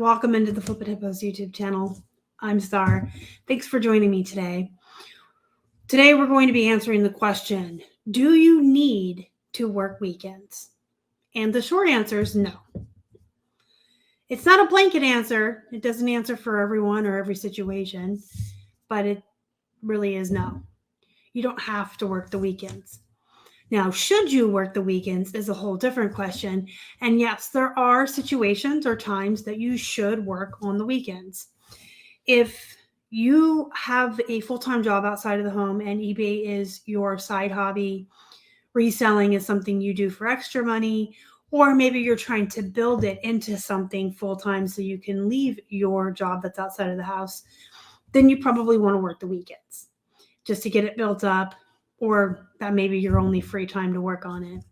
Welcome into the Flippin Hippos YouTube channel. I'm Star. Thanks for joining me today. Today we're going to be answering the question, do you need to work weekends? And the short answer is no. It's not a blanket answer. It doesn't answer for everyone or every situation, but it really is no. You don't have to work the weekends. Now, should you work the weekends is a whole different question. And yes, there are situations or times that you should work on the weekends. If you have a full-time job outside of the home and eBay is your side hobby, reselling is something you do for extra money, or maybe you're trying to build it into something full-time so you can leave your job that's outside of the house, then you probably want to work the weekends just to get it built up, or that maybe your only free time to work on it.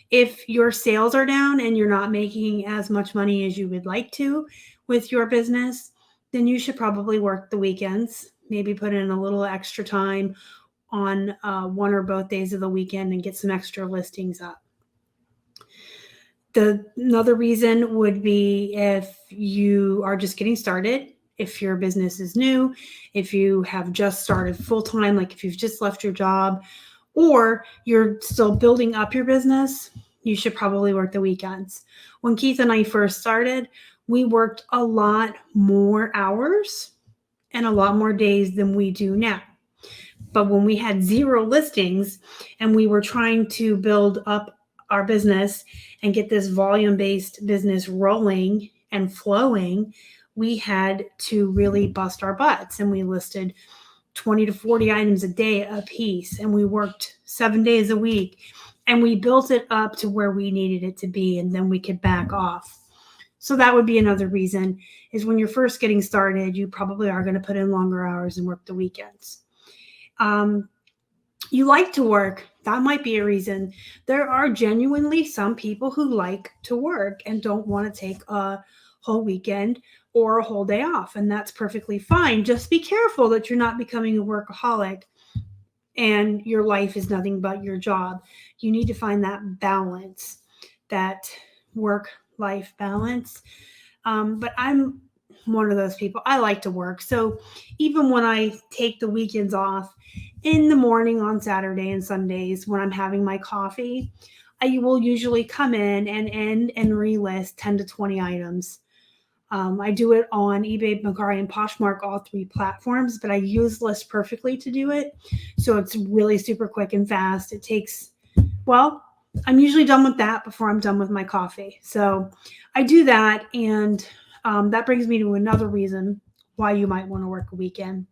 If your sales are down and you're not making as much money as you would like to with your business, then you should probably work the weekends, maybe put in a little extra time on one or both days of the weekend and get some extra listings up. Another reason would be if you are just getting started, if your business is new, if you have just started full-time, like if you've just left your job, or you're still building up your business, you should probably work the weekends. When Keith and I first started, we worked a lot more hours and a lot more days than we do now. But when we had 0 listings and we were trying to build up our business and get this volume-based business rolling and flowing, we had to really bust our butts, and we listed 20 to 40 items a day a piece, and we worked 7 days a week, and we built it up to where we needed it to be, and then we could back off. So that would be another reason, is when you're first getting started, you probably are going to put in longer hours and work the weekends. You like to work. That might be a reason. There are genuinely some people who like to work and don't want to take a whole weekend or a whole day off, and that's perfectly fine. Just be careful that you're not becoming a workaholic and your life is nothing but your job. You need to find that balance, that work-life balance. But I'm one of those people. I like to work. So even when I take the weekends off, in the morning on Saturday and Sundays when I'm having my coffee, I will usually come in and end and relist 10 to 20 items. I do it on eBay, Boxery, and Poshmark, all 3 platforms, but I use List Perfectly to do it. So it's really super quick and fast. It takes, well, I'm usually done with that before I'm done with my coffee. So I do that, and that brings me to another reason why you might want to work a weekend.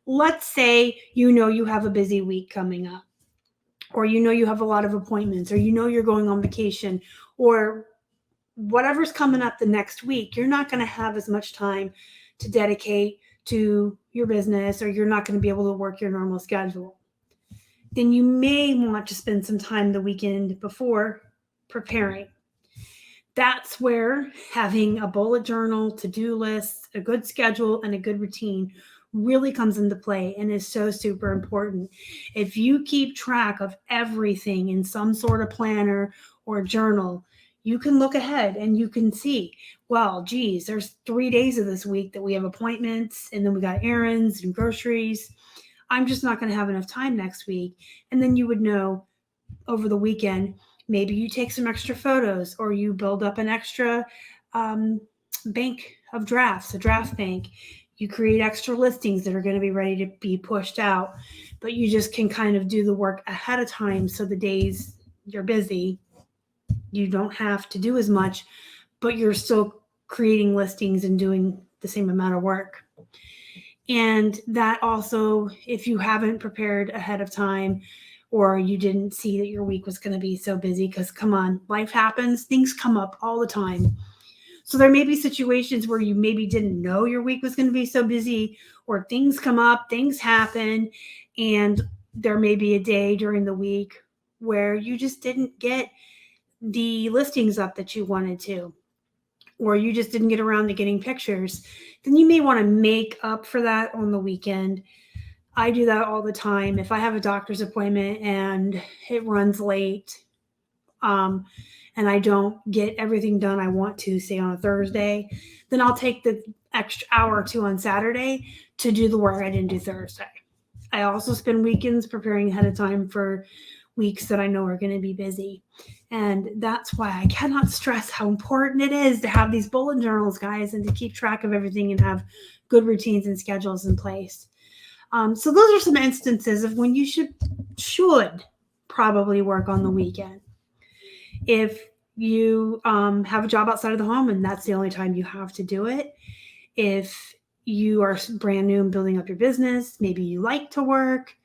Let's say you have a busy week coming up, or you have a lot of appointments, or you're going on vacation, or whatever's coming up the next week. You're not going to have as much time to dedicate to your business, or you're not going to be able to work your normal schedule. Then you may want to spend some time the weekend before preparing. That's where having a bullet journal, to-do lists, a good schedule, and a good routine really comes into play and is so super important. If you keep track of everything in some sort of planner or journal, you can look ahead and you can see, well, geez, there's 3 days of this week that we have appointments, and then we got errands and groceries. I'm just not going to have enough time next week. And then you would know over the weekend, maybe you take some extra photos, or you build up an extra bank of drafts, a draft bank. You create extra listings that are going to be ready to be pushed out, but you just can kind of do the work ahead of time. So the days you're busy, you don't have to do as much, but you're still creating listings and doing the same amount of work. And that also, if you haven't prepared ahead of time, or you didn't see that your week was going to be so busy, because come on, life happens. Things come up all the time. So there may be situations where you maybe didn't know your week was going to be so busy, or things come up, things happen, and there may be a day during the week where you just didn't get the listings up that you wanted to, or you just didn't get around to getting pictures. Then you may want to make up for that on the weekend. I do that all the time. If I have a doctor's appointment and it runs late, and I don't get everything done I want to, say on a Thursday, then I'll take the extra hour or two on Saturday to do the work I didn't do Thursday. I also spend weekends preparing ahead of time for weeks that I know are going to be busy. And that's why I cannot stress how important it is to have these bullet journals, guys, and to keep track of everything and have good routines and schedules in place. So those are some instances of when you should probably work on the weekend. If you have a job outside of the home and that's the only time you have to do it, if you are brand new and building up your business, maybe you like to work,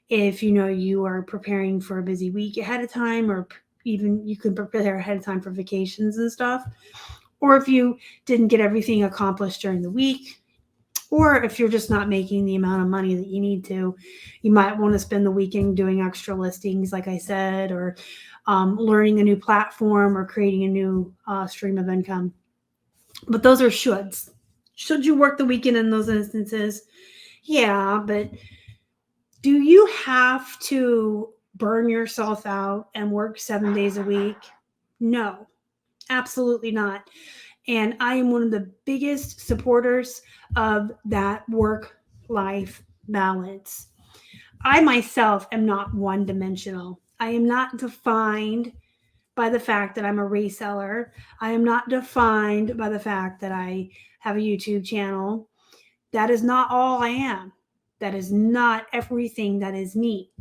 if you know you are preparing for a busy week ahead of time, or even you can prepare ahead of time for vacations and stuff, or if you didn't get everything accomplished during the week, or if you're just not making the amount of money that you need to, you might want to spend the weekend doing extra listings, like I said, or learning a new platform or creating a new stream of income. But those are shoulds. Should you work the weekend in those instances? Yeah, but do you have to burn yourself out and work 7 days a week? No, absolutely not. And I am one of the biggest supporters of that work-life balance. I myself am not one dimensional. I am not defined by the fact that I'm a reseller. I am not defined by the fact that I have a YouTube channel. That is not all I am. That is not everything that is me.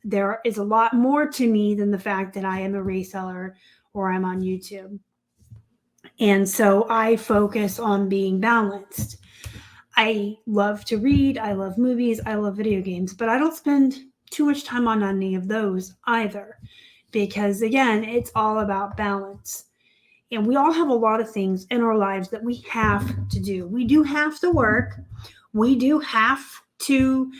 There is a lot more to me than the fact that I am a reseller or I'm on YouTube. And so I focus on being balanced. I love to read, I love movies, I love video games, but I don't spend too much time on any of those either. Because again, it's all about balance. And we all have a lot of things in our lives that we have to do. We do have to work. We do have to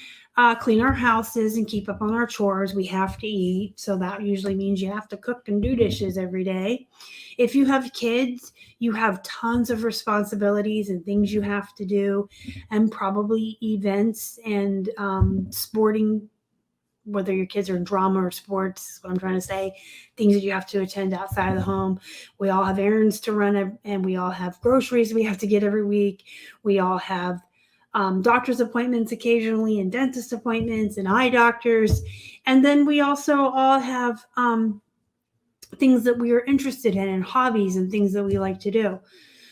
clean our houses and keep up on our chores. We have to eat. So that usually means you have to cook and do dishes every day. If you have kids, you have tons of responsibilities and things you have to do, and probably events and sporting, whether your kids are in drama or sports, what I'm trying to say, things that you have to attend outside of the home. We all have errands to run, and we all have groceries we have to get every week. We all have doctor's appointments occasionally, and dentist appointments, and eye doctors. And then we also all have things that we are interested in, and hobbies and things that we like to do.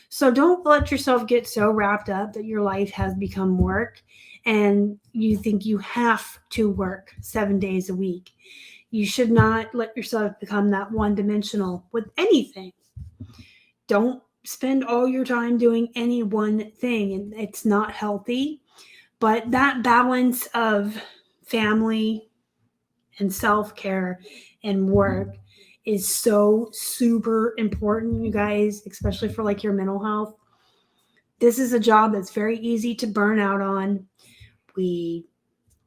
So don't let yourself get so wrapped up that your life has become work and you think you have to work 7 days a week. You should not let yourself become that one-dimensional with anything. Don't spend all your time doing any one thing, and it's not healthy. But that balance of family and self-care and work is so super important, you guys, especially for like your mental health. This is a job that's very easy to burn out on. We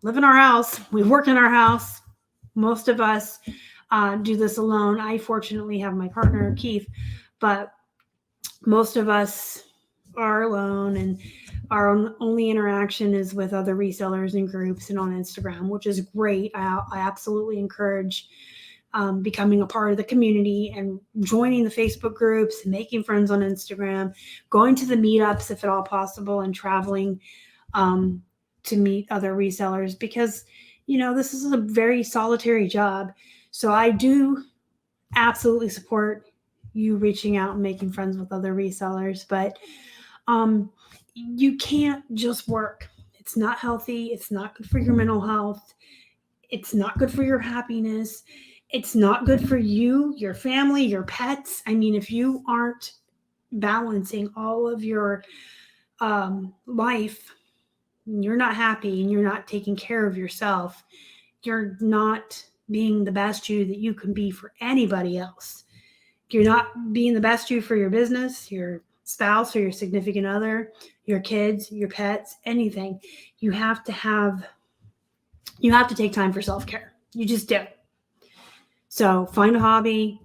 live in our house. We work in our house. Most of us do this alone. I fortunately have my partner, Keith, but most of us are alone, and our only interaction is with other resellers and groups and on Instagram, which is great. I absolutely encourage becoming a part of the community and joining the Facebook groups and making friends on Instagram, going to the meetups if at all possible, and traveling to meet other resellers, because, you know, this is a very solitary job. So I do absolutely support you reaching out and making friends with other resellers, but you can't just work. It's not healthy. It's not good for your mental health. It's not good for your happiness. It's not good for you, your family, your pets. I mean, if you aren't balancing all of your life, you're not happy and you're not taking care of yourself, you're not being the best you that you can be for anybody else. You're not being the best you for your business, your spouse or your significant other, your kids, your pets, anything. You have to take time for self-care. You just do. So find a hobby,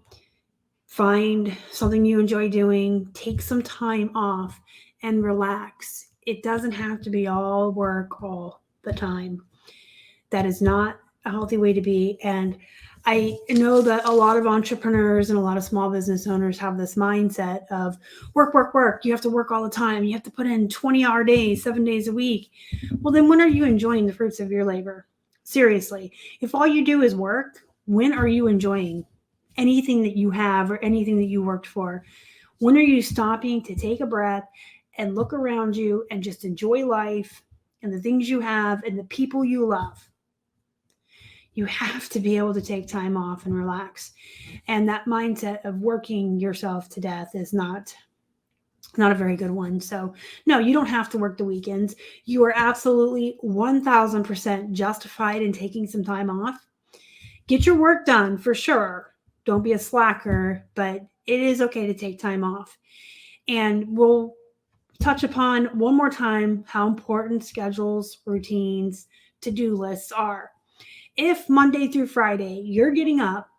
find something you enjoy doing, take some time off and relax. It doesn't have to be all work all the time. That is not a healthy way to be. And I know that a lot of entrepreneurs and a lot of small business owners have this mindset of work, work, work. You have to work all the time. You have to put in 20-hour days, 7 days a week. Well, then when are you enjoying the fruits of your labor? Seriously, if all you do is work, when are you enjoying anything that you have or anything that you worked for? When are you stopping to take a breath and look around you and just enjoy life and the things you have and the people you love? You have to be able to take time off and relax. And that mindset of working yourself to death is not a very good one. So, no, you don't have to work the weekends. You are absolutely 1000% justified in taking some time off. Get your work done for sure. Don't be a slacker, but it is okay to take time off. And we'll touch upon one more time how important schedules, routines, to-do lists are. If Monday through Friday you're getting up,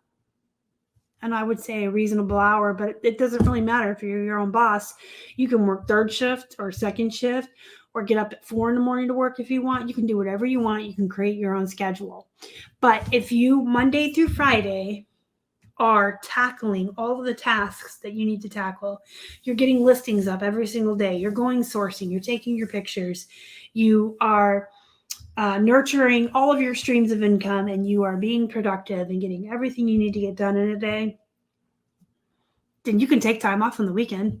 and I would say a reasonable hour, but it doesn't really matter if you're your own boss. You can work third shift or second shift or get up at 4 in the morning to work if you want. You can do whatever you want. You can create your own schedule. But if you Monday through Friday are tackling all of the tasks that you need to tackle, you're getting listings up every single day, you're going sourcing, you're taking your pictures, you are nurturing all of your streams of income, and you are being productive and getting everything you need to get done in a day, then you can take time off on the weekend.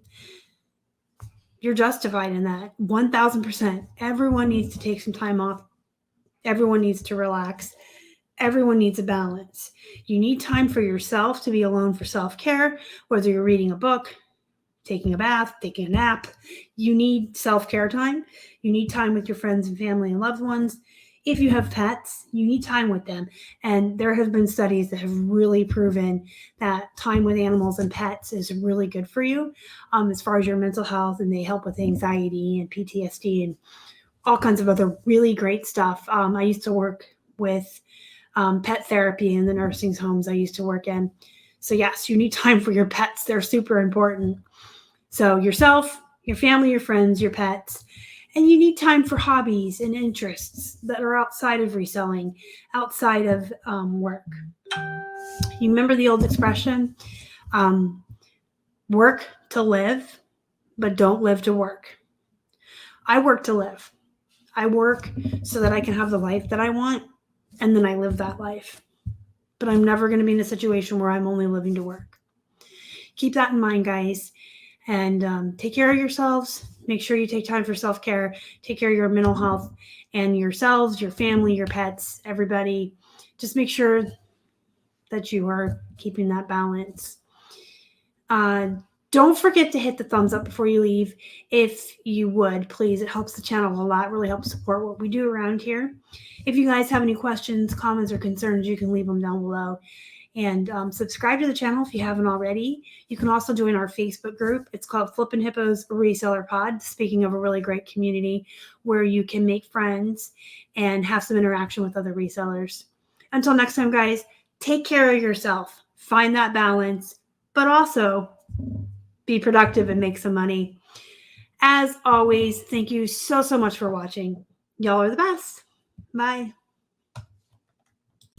You're justified in that 1000%. Everyone needs to take some time off. Everyone needs to relax. Everyone needs a balance. You need time for yourself to be alone for self-care, whether you're reading a book, taking a bath, taking a nap. You need self-care time. You need time with your friends and family and loved ones. If you have pets, you need time with them. And there have been studies that have really proven that time with animals and pets is really good for you as far as your mental health, and they help with anxiety and PTSD and all kinds of other really great stuff. I used to work with pet therapy in the nursing homes I used to work in. So yes, you need time for your pets. They're super important. So yourself, your family, your friends, your pets, and you need time for hobbies and interests that are outside of reselling, outside of work. You remember the old expression, work to live, but don't live to work. I work to live. I work so that I can have the life that I want, and then I live that life. But I'm never going to be in a situation where I'm only living to work. Keep that in mind, guys. And take care of yourselves. Make sure you take time for self-care. Take care of your mental health and yourselves, your family, your pets, everybody. Just make sure that you are keeping that balance. Don't forget to hit the thumbs up before you leave. If you would, please. It helps the channel a lot. Really helps support what we do around here. If you guys have any questions, comments, or concerns, you can leave them down below. And subscribe to the channel if you haven't already. You can also join our Facebook group. It's called Flippin' Hippos Reseller Pod. Speaking of a really great community where you can make friends and have some interaction with other resellers. Until next time, guys, take care of yourself. Find that balance, but also be productive and make some money. As always, thank you so much for watching. Y'all are the best. Bye.